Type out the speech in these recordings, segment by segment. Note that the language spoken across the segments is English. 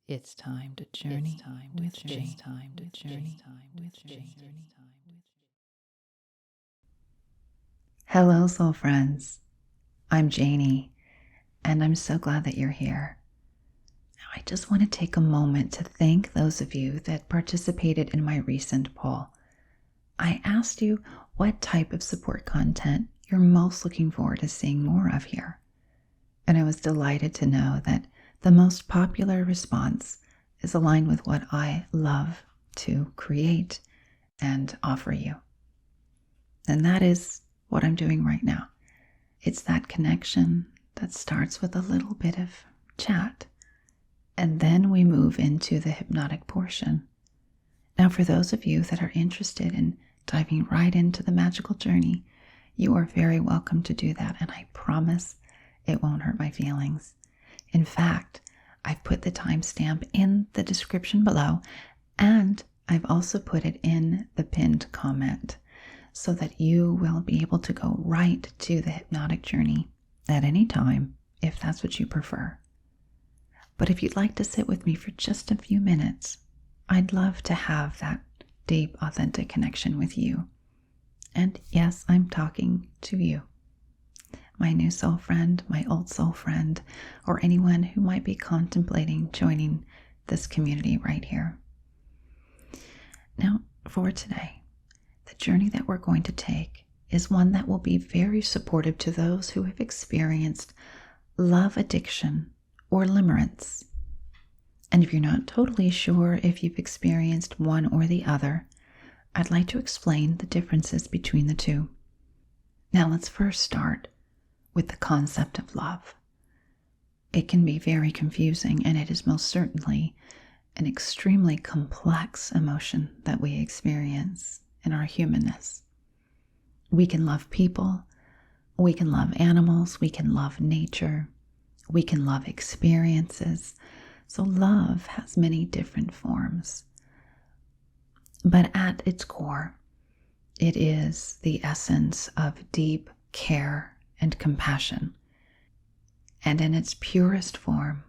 It's time to journey with Jane. It's time to journey with Jane. Hello, soul friends. I'm Janie, and I'm so glad that you're here. Now, I just want to take a moment to thank those of you that participated in my recent poll. I asked you what type of support content you're most looking forward to seeing more of here. And I was delighted to know that the most popular response is aligned with what I love to create and offer you. And that is what I'm doing right now. It's that connection that starts with a little bit of chat, and then we move into the hypnotic portion. Now, for those of you that are interested in diving right into the magical journey, you are very welcome to do that, and I promise it won't hurt my feelings. In fact, I've put the timestamp in the description below, and I've also put it in the pinned comment so that you will be able to go right to the hypnotic journey at any time if that's what you prefer. But if you'd like to sit with me for just a few minutes, I'd love to have that deep, authentic connection with you. And yes, I'm talking to you, my new soul friend, my old soul friend, or anyone who might be contemplating joining this community right here. Now, for today, the journey that we're going to take is one that will be very supportive to those who have experienced love addiction or limerence. And if you're not totally sure if you've experienced one or the other, I'd like to explain the differences between the two. Now, let's first start with the concept of love. It can be very confusing, and it is most certainly an extremely complex emotion that we experience in our humanness. We can love people, we can love animals, we can love nature, we can love experiences. So love has many different forms. But at its core, it is the essence of deep care and compassion. And in its purest form,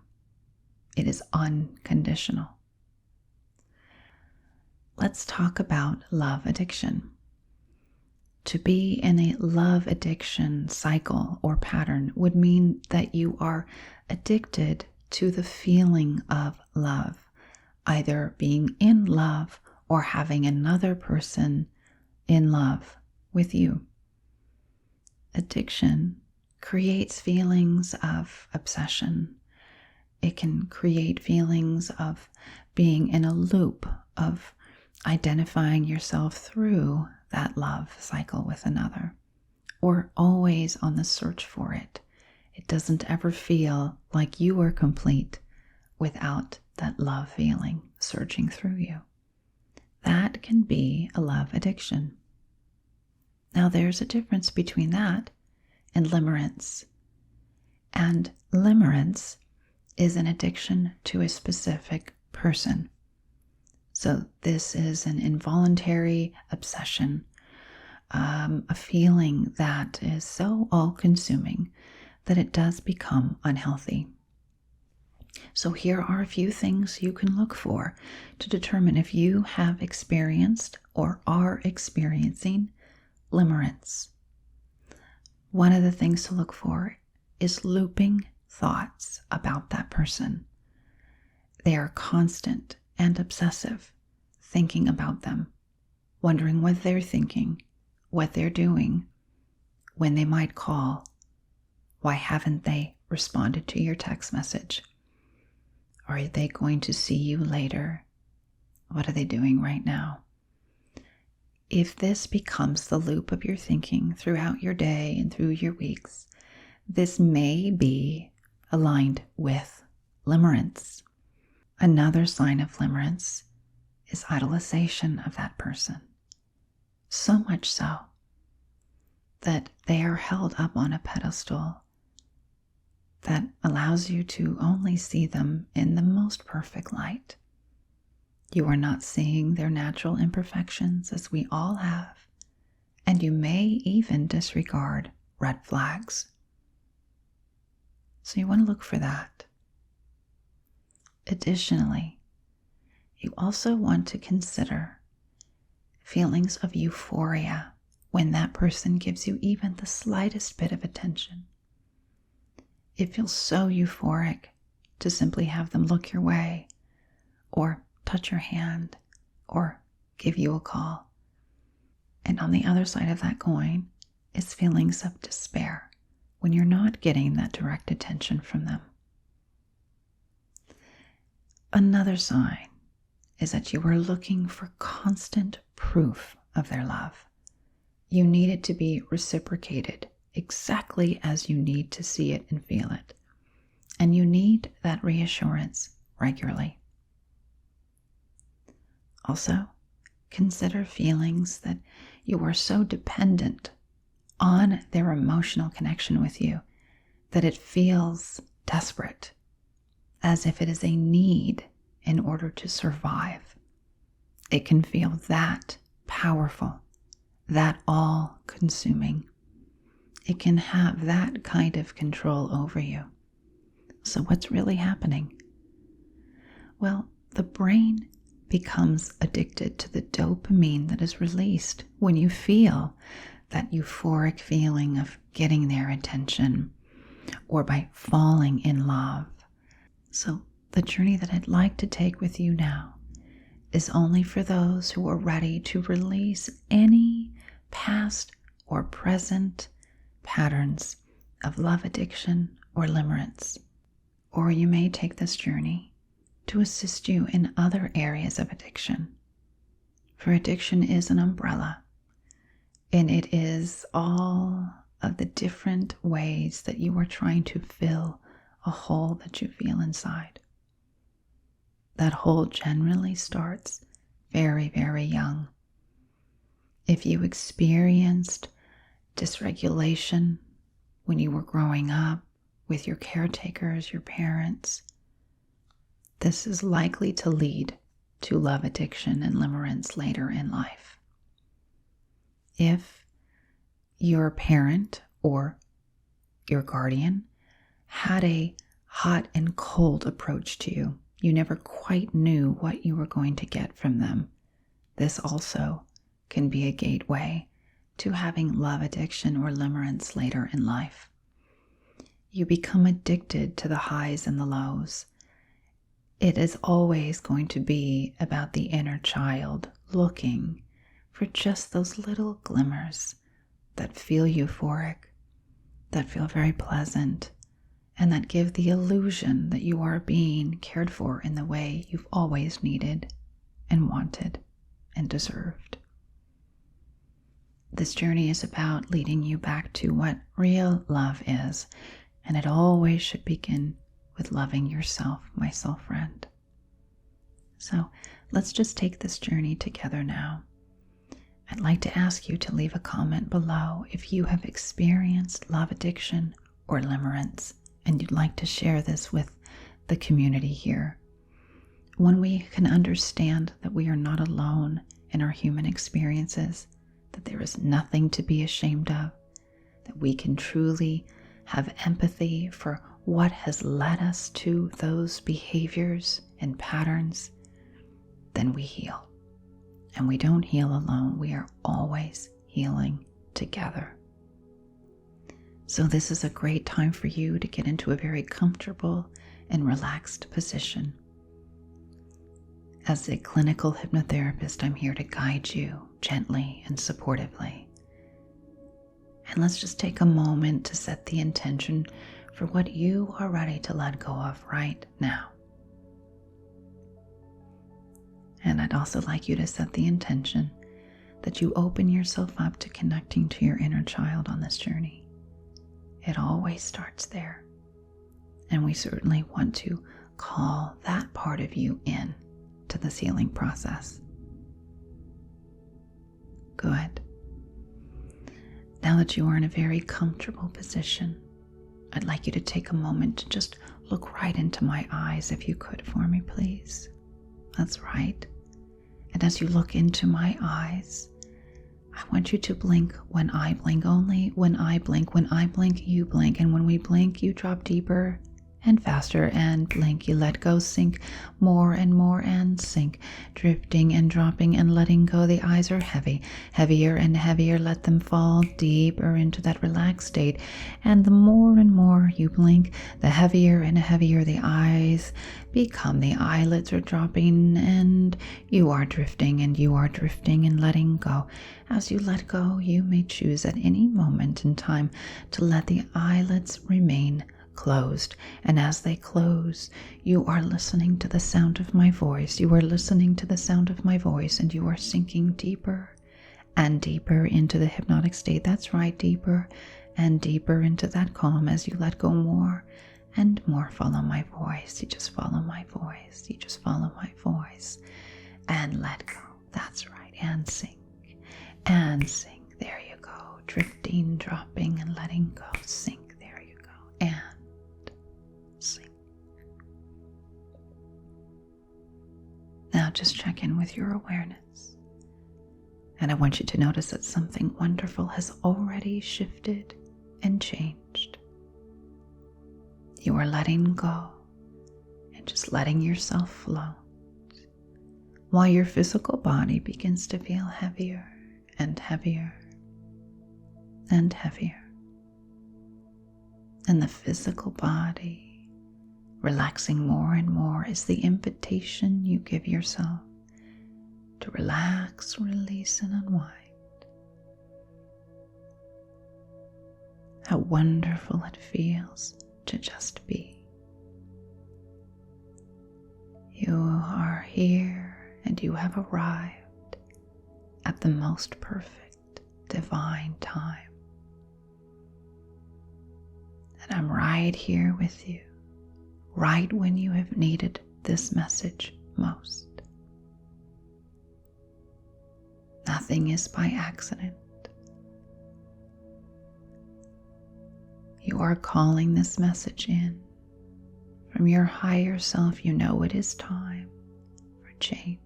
it is unconditional. Let's talk about love addiction. To be in a love addiction cycle or pattern would mean that you are addicted to the feeling of love, either being in love or having another person in love with you. Addiction creates feelings of obsession. It can create feelings of being in a loop of identifying yourself through that love cycle with another, or always on the search for it. It doesn't ever feel like you are complete without that love feeling surging through you. That can be a love addiction. Now, there's a difference between that and limerence. And limerence is an addiction to a specific person. So this is an involuntary obsession, a feeling that is so all-consuming that it does become unhealthy. So here are a few things you can look for to determine if you have experienced or are experiencing limerence. One of the things to look for is looping thoughts about that person. They are constant and obsessive, thinking about them, wondering what they're thinking, what they're doing, when they might call, why haven't they responded to your text message? Are they going to see you later? What are they doing right now? If this becomes the loop of your thinking throughout your day and through your weeks, this may be aligned with limerence. Another sign of limerence is idolization of that person. So much so that they are held up on a pedestal that allows you to only see them in the most perfect light. You are not seeing their natural imperfections, as we all have, and you may even disregard red flags. So you want to look for that. A additionally, you also want to consider feelings of euphoria when that person gives you even the slightest bit of attention. It feels so euphoric to simply have them look your way, or touch your hand, or give you a call. And on the other side of that coin is feelings of despair when you're not getting that direct attention from them. Another sign is that you are looking for constant proof of their love. You need it to be reciprocated exactly as you need to see it and feel it. And you need that reassurance regularly. Also, consider feelings that you are so dependent on their emotional connection with you that it feels desperate, as if it is a need in order to survive. It can feel that powerful, that all-consuming. It can have that kind of control over you. So what's really happening? Well, the brain becomes addicted to the dopamine that is released when you feel that euphoric feeling of getting their attention or by falling in love. So the journey that I'd like to take with you now is only for those who are ready to release any past or present patterns of love addiction or limerence. Or you may take this journey to assist you in other areas of addiction. For addiction is an umbrella, and it is all of the different ways that you are trying to fill a hole that you feel inside. That hole generally starts very, very young. If you experienced dysregulation when you were growing up with your caretakers, your parents, this is likely to lead to love addiction and limerence later in life. If your parent or your guardian had a hot and cold approach to you, you never quite knew what you were going to get from them, this also can be a gateway to having love addiction or limerence later in life. You become addicted to the highs and the lows. It is always going to be about the inner child looking for just those little glimmers that feel euphoric, that feel very pleasant, and that give the illusion that you are being cared for in the way you've always needed and wanted and deserved. This journey is about leading you back to what real love is, and it always should begin with loving yourself, my soul friend. So let's just take this journey together now. I'd like to ask you to leave a comment below if you have experienced love addiction or limerence, and you'd like to share this with the community here. When we can understand that we are not alone in our human experiences, that there is nothing to be ashamed of, that we can truly have empathy for what has led us to those behaviors and patterns, then we heal. And we don't heal alone. We are always healing together. So this is a great time for you to get into a very comfortable and relaxed position. As a clinical hypnotherapist, I'm here to guide you gently and supportively. And let's just take a moment to set the intention for what you are ready to let go of right now. And I'd also like you to set the intention that you open yourself up to connecting to your inner child on this journey. It always starts there. And we certainly want to call that part of you in to this healing process. Good. Now that you are in a very comfortable position, I'd like you to take a moment to just look right into my eyes, if you could for me, please. That's right. And as you look into my eyes, I want you to blink when I blink, only when I blink. When I blink, you blink. And when we blink, you drop deeper and faster and blink. You let go, sink more and more and sink, drifting and dropping and letting go. The eyes are heavy, heavier and heavier. Let them fall deeper into that relaxed state. And the more and more you blink, the heavier and heavier the eyes become. The eyelids are dropping and you are drifting and letting go. As you let go, you may choose at any moment in time to let the eyelids remain closed. And as they close, you are listening to the sound of my voice. You are listening to the sound of my voice, and you are sinking deeper and deeper into the hypnotic state. That's right, deeper and deeper into that calm as you let go more and more. Follow my voice. You just follow my voice. You just follow my voice and let go. That's right. And sink. And sink. There you go. Drifting, dropping, and letting go. Sink. There you go. And sink. Now just check in with your awareness. And I want you to notice that something wonderful has already shifted and changed. You are letting go and just letting yourself float while your physical body begins to feel heavier and heavier and heavier. And the physical body relaxing more and more is the invitation you give yourself to relax, release, and unwind. How wonderful it feels to just be. You are here and you have arrived at the most perfect divine time. And I'm right here with you, right when you have needed this message most. Nothing is by accident. You are calling this message in from your higher self. You know it is time for change.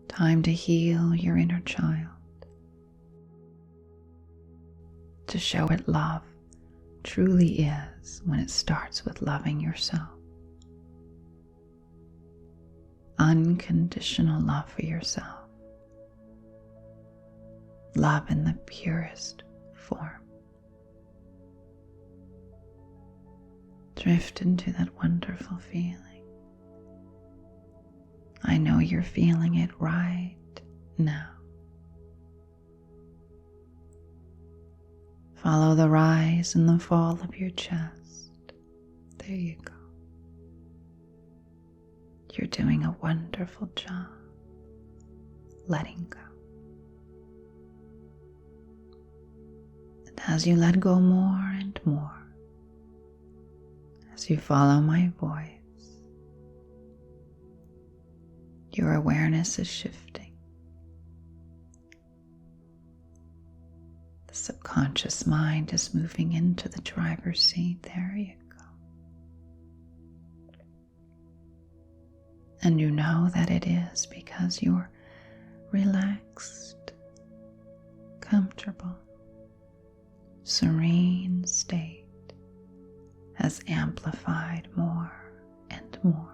Time to heal your inner child. To show it love truly is when it starts with loving yourself. Unconditional love for yourself. Love in the purest form. Drift into that wonderful feeling. I know you're feeling it right now. Follow the rise and the fall of your chest. There you go. You're doing a wonderful job letting go. And as you let go more and more, as you follow my voice, your awareness is shifting. The subconscious mind is moving into the driver's seat. There you go. And you know that it is because you're relaxed, comfortable, serene state has amplified more and more.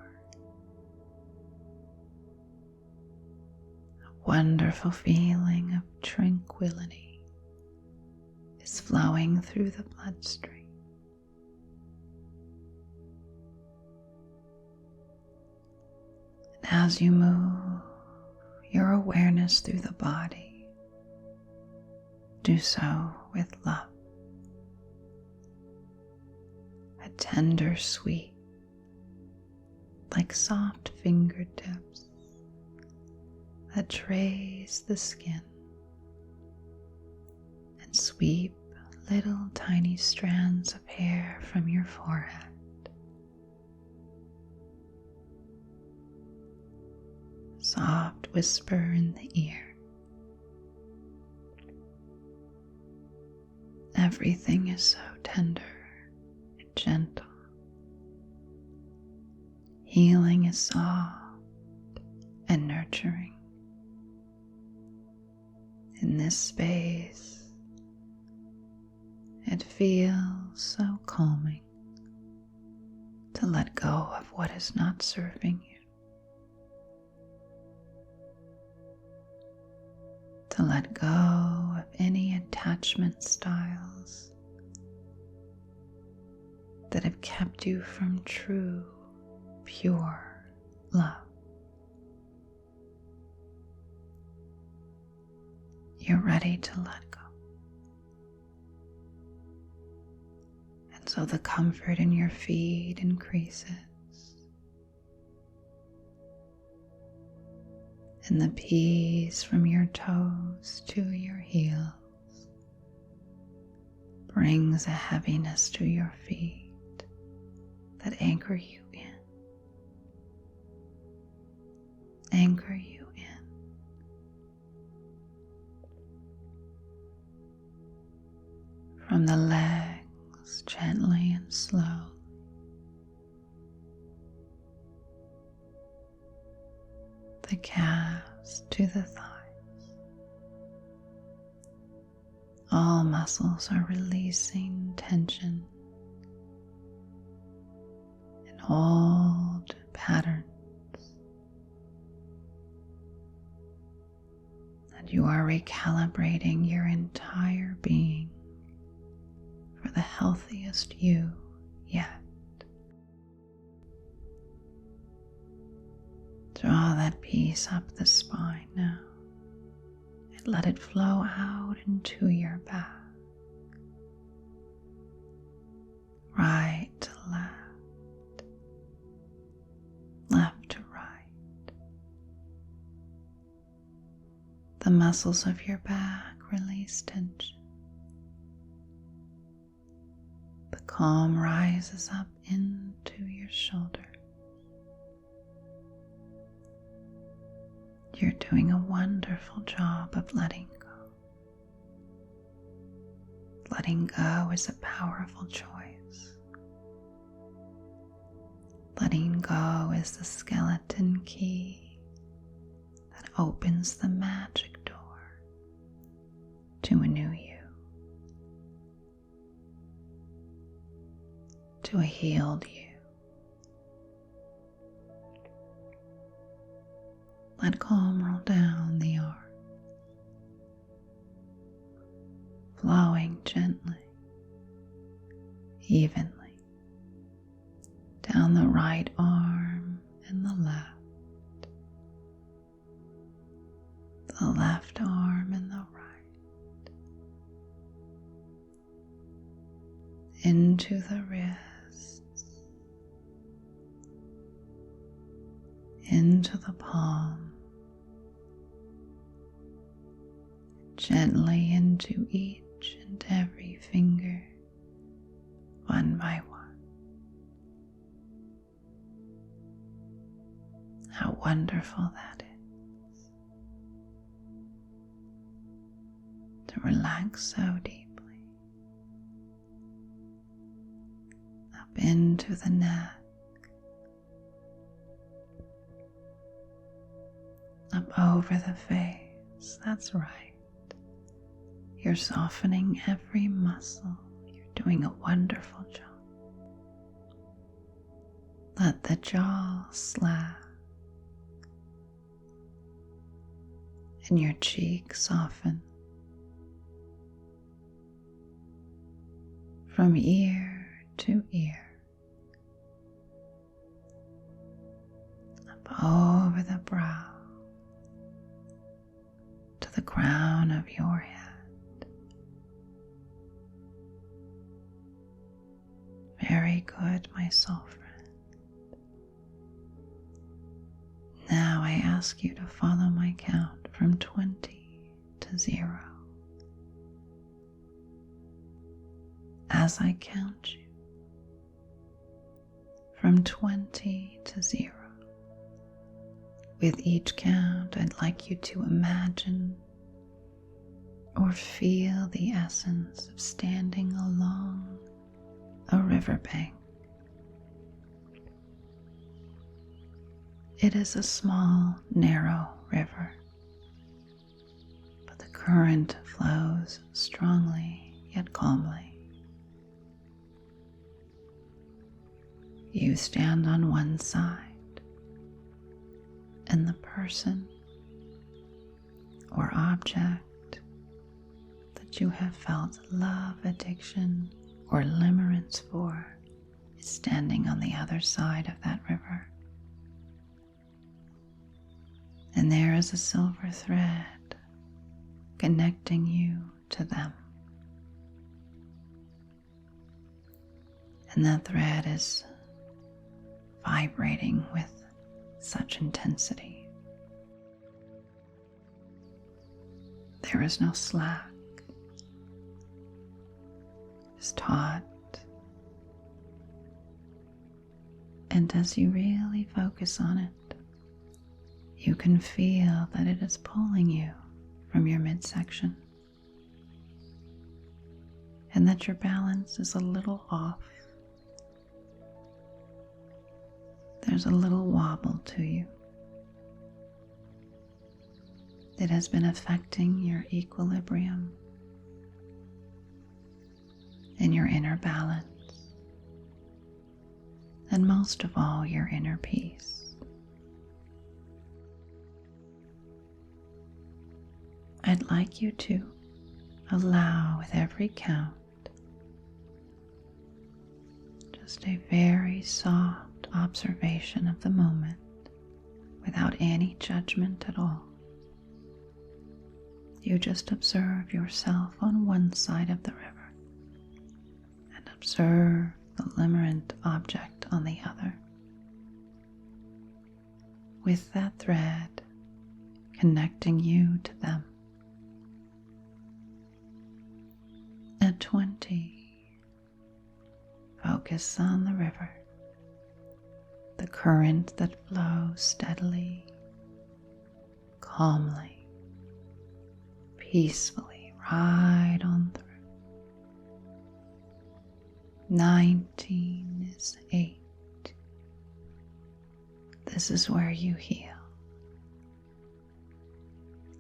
A wonderful feeling of tranquility is flowing through the bloodstream. As you move your awareness through the body, do so with love. A tender sweep, like soft fingertips that trace the skin and sweep little tiny strands of hair from your forehead. Soft whisper in the ear. Everything is so tender and gentle. Healing is soft and nurturing. In this space, it feels so calming to let go of what is not serving you, to let go of any attachment styles that have kept you from true, pure love. You're ready to let go. And so the comfort in your feet increases, and the peace from your toes to your heels brings a heaviness to your feet that anchor you in. Anchor you in. From the legs, gently and slowly. The calves to the thighs. All muscles are releasing tension and old patterns. And you are recalibrating your entire being for the healthiest you yet. Draw that peace up the spine now and let it flow out into your back. Right to left, left to right. The muscles of your back release tension. The calm rises up into your shoulders. You're doing a wonderful job of letting go. Letting go is a powerful choice. Letting go is the skeleton key that opens the magic door to a new you, to a healed you. Let calm roll down the arm, flowing gently, evenly, down the right arm and the left arm and the right, into the wrists, into the palm, gently into each and every finger, one by one. How wonderful that is, to relax so deeply, up into the neck, up over the face. That's right. You're softening every muscle. You're doing a wonderful job. Let the jaw slack and your cheeks soften. From ear to ear, up over the brow to the crown of your head. Very good, my soul friend. Now I ask you to follow my count from 20 to 0. As I count you, from 20 to 0. With each count, I'd like you to imagine or feel the essence of standing along a riverbank. It is a small, narrow river, but the current flows strongly yet calmly. You stand on one side, and the person or object that you have felt love, addiction, or limerence for is standing on the other side of that river. And there is a silver thread connecting you to them. And that thread is vibrating with such intensity. There is no slack. It's taut. And as you really focus on it, you can feel that it is pulling you from your midsection, and that your balance is a little off. There's a little wobble to you. It has been affecting your equilibrium and your inner balance, and most of all, your inner peace. I'd like you to allow, with every count, just a very soft observation of the moment without any judgment at all. You just observe yourself on one side of the river and observe the limerent object on the other, with that thread connecting you to them. At 20, focus on the river, the current that flows steadily, calmly, peacefully right on through. 19 is 8. This is where you heal.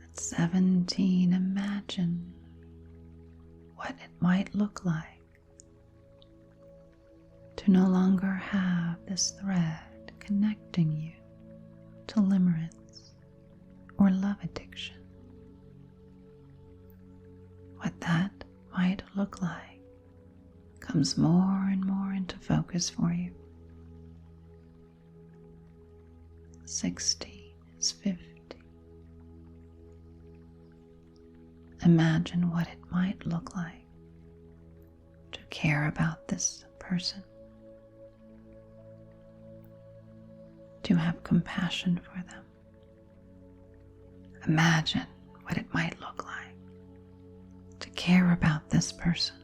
At 17, imagine what it might look like to no longer have this thread connecting you to limerence or love addiction. What that might look like comes more and more into focus for you. 16 is 50. Imagine what it might look like to care about this person, to have compassion for them. Imagine what it might look like to care about this person,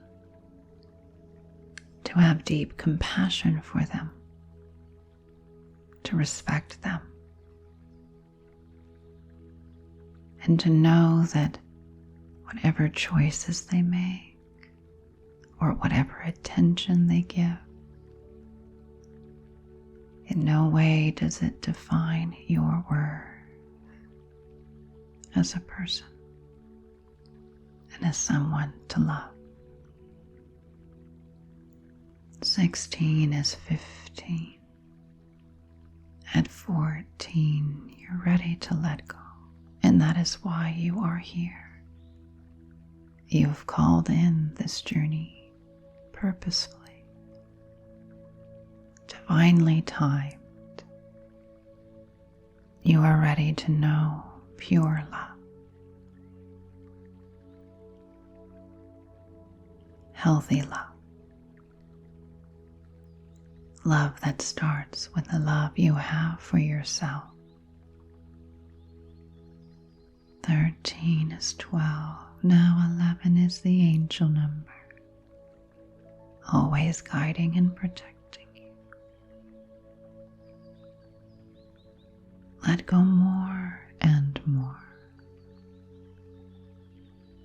to have deep compassion for them, to respect them, and to know that whatever choices they make or whatever attention they give, in no way does it define your worth as a person and as someone to love. 16 is 15. At 14, you're ready to let go, and that is why you are here. You've called in this journey purposefully, divinely timed. You are ready to know pure love, healthy love, love that starts with the love you have for yourself. 13 is 12. Now 11 is the angel number, always guiding and protecting you. Let go more and more,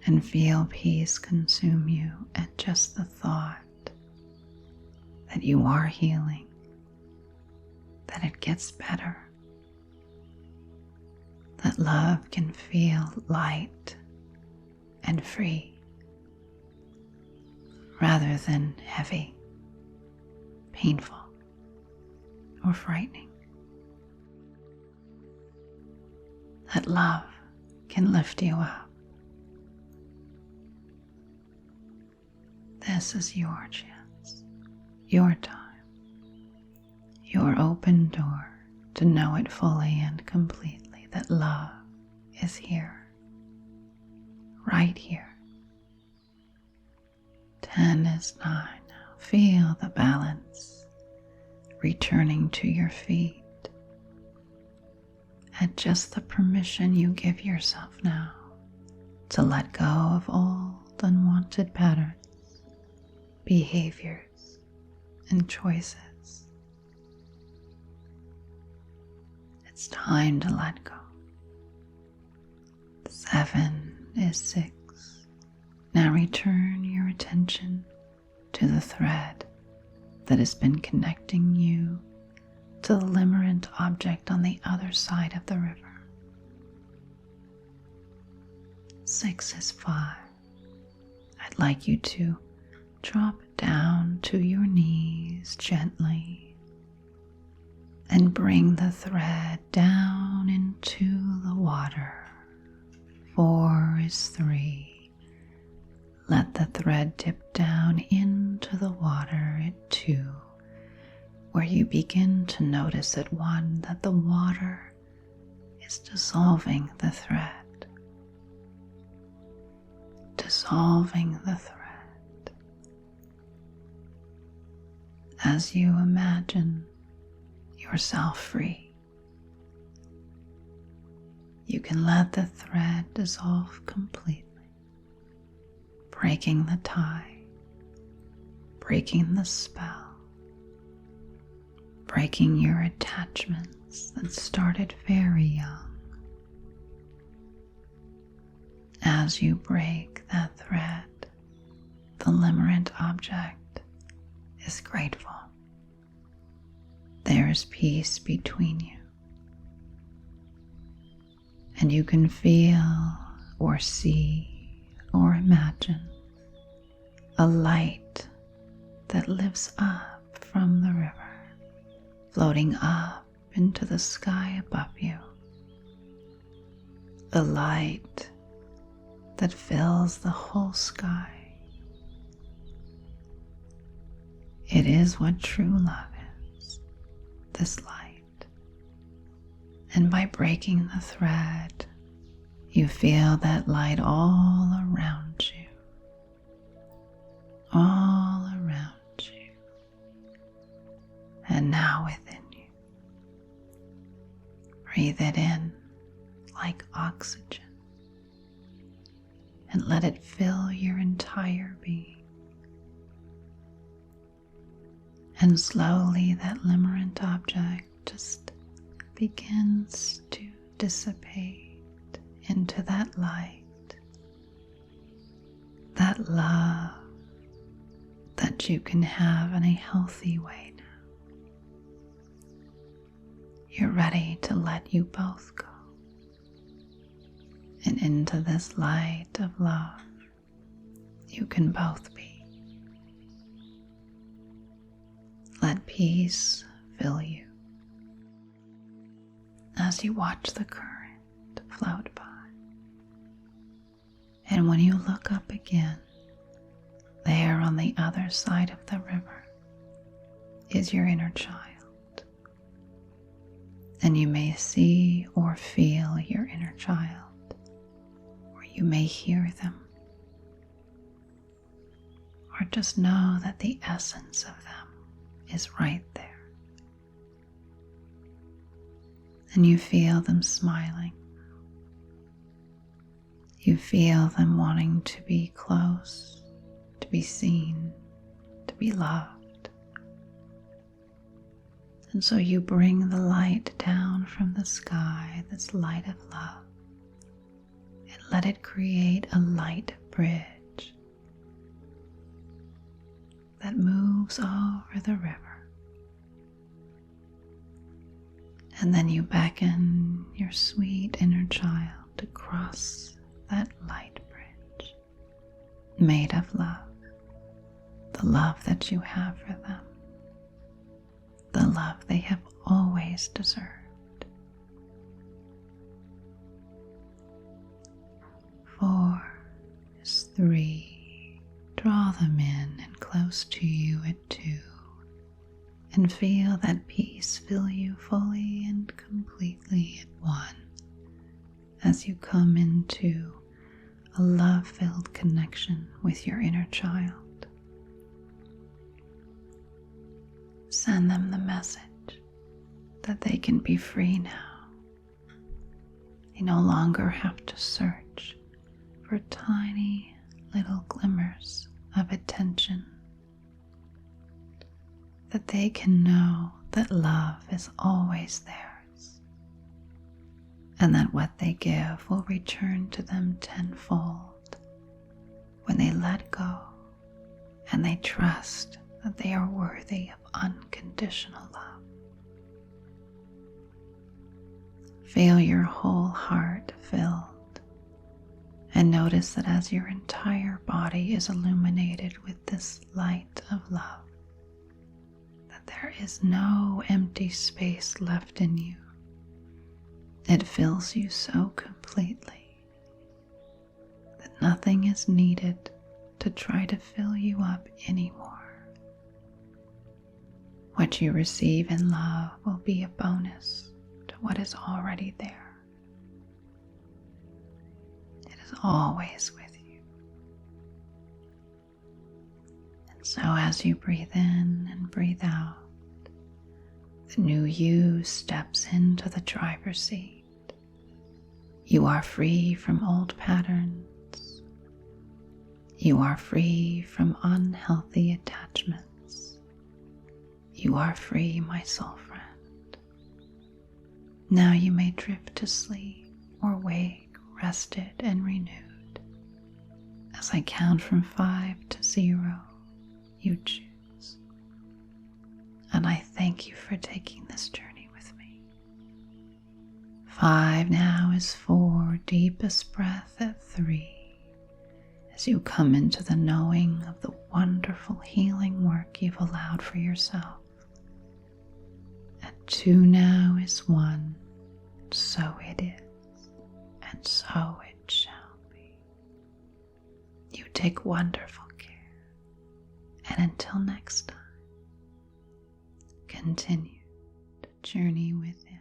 and feel peace consume you at just the thought that you are healing, that it gets better, that love can feel light and free rather than heavy, painful. or frightening. That love can lift you up. This is your chance, your time, your open door to know it fully and completely, that love is here, right here. 10 is 9 now. Feel the balance returning to your feet at just the permission you give yourself now to let go of old unwanted patterns, behaviors, and choices. It's time to let go. 7 is 6. Now return your attention to the thread that has been connecting you to the limerent object on the other side of the river. 6 is 5. I'd like you to drop down to your knees gently and bring the thread down into the water. 4 is 3. Let the thread dip down into the water at 2, where you begin to notice at 1 that the water is dissolving the thread. Dissolving the thread. As you imagine yourself free, you can let the thread dissolve completely, breaking the tie, breaking the spell, breaking your attachments that started very young. As you break that thread, the limerent object is grateful. There is peace between you, and you can feel or see or imagine a light that lifts up from the river, floating up into the sky above you. A light that fills the whole sky. It is what true love is, this light. And by breaking the thread, you feel that light all around you. All around you. And now within you. Breathe it in like oxygen and let it fill your entire being. And slowly that limerent object just begins to dissipate into that light, that love that you can have in a healthy way now. You're ready to let you both go. And into this light of love, you can both be. Let peace fill you as you watch the current float by. And when you look up again, there on the other side of the river is your inner child. And you may see or feel your inner child, or you may hear them, or just know that the essence of them is right there. And you feel them smiling. You feel them wanting to be close, to be seen, to be loved. And so you bring the light down from the sky, this light of love, and let it create a light bridge that moves over the river. And then you beckon your sweet inner child to cross that light bridge made of love, the love that you have for them, the love they have always deserved. 4 is 3. Draw them in and close to you at 2. And feel that peace fill you fully and completely at 1 as you come into a love-filled connection with your inner child. Send them the message that they can be free now. They no longer have to search for tiny little glimmers of attention. That they can know that love is always theirs, and that what they give will return to them tenfold when they let go and they trust that they are worthy of unconditional love. Feel your whole heart filled, and notice that as your entire body is illuminated with this light of love, there is no empty space left in you. It fills you so completely that nothing is needed to try to fill you up anymore. What you receive in love will be a bonus to what is already there. It is always with you. So as you breathe in and breathe out, the new you steps into the driver's seat. You are free from old patterns. You are free from unhealthy attachments. You are free, my soul friend. Now you may drift to sleep or wake rested and renewed. As I count from 5 to 0, you choose. And I thank you for taking this journey with me. 5 now is 4, deepest breath at 3, as you come into the knowing of the wonderful healing work you've allowed for yourself. At 2 now is 1, so it is, and so it shall be. You take wonderful care. And until next time, continue to journey within.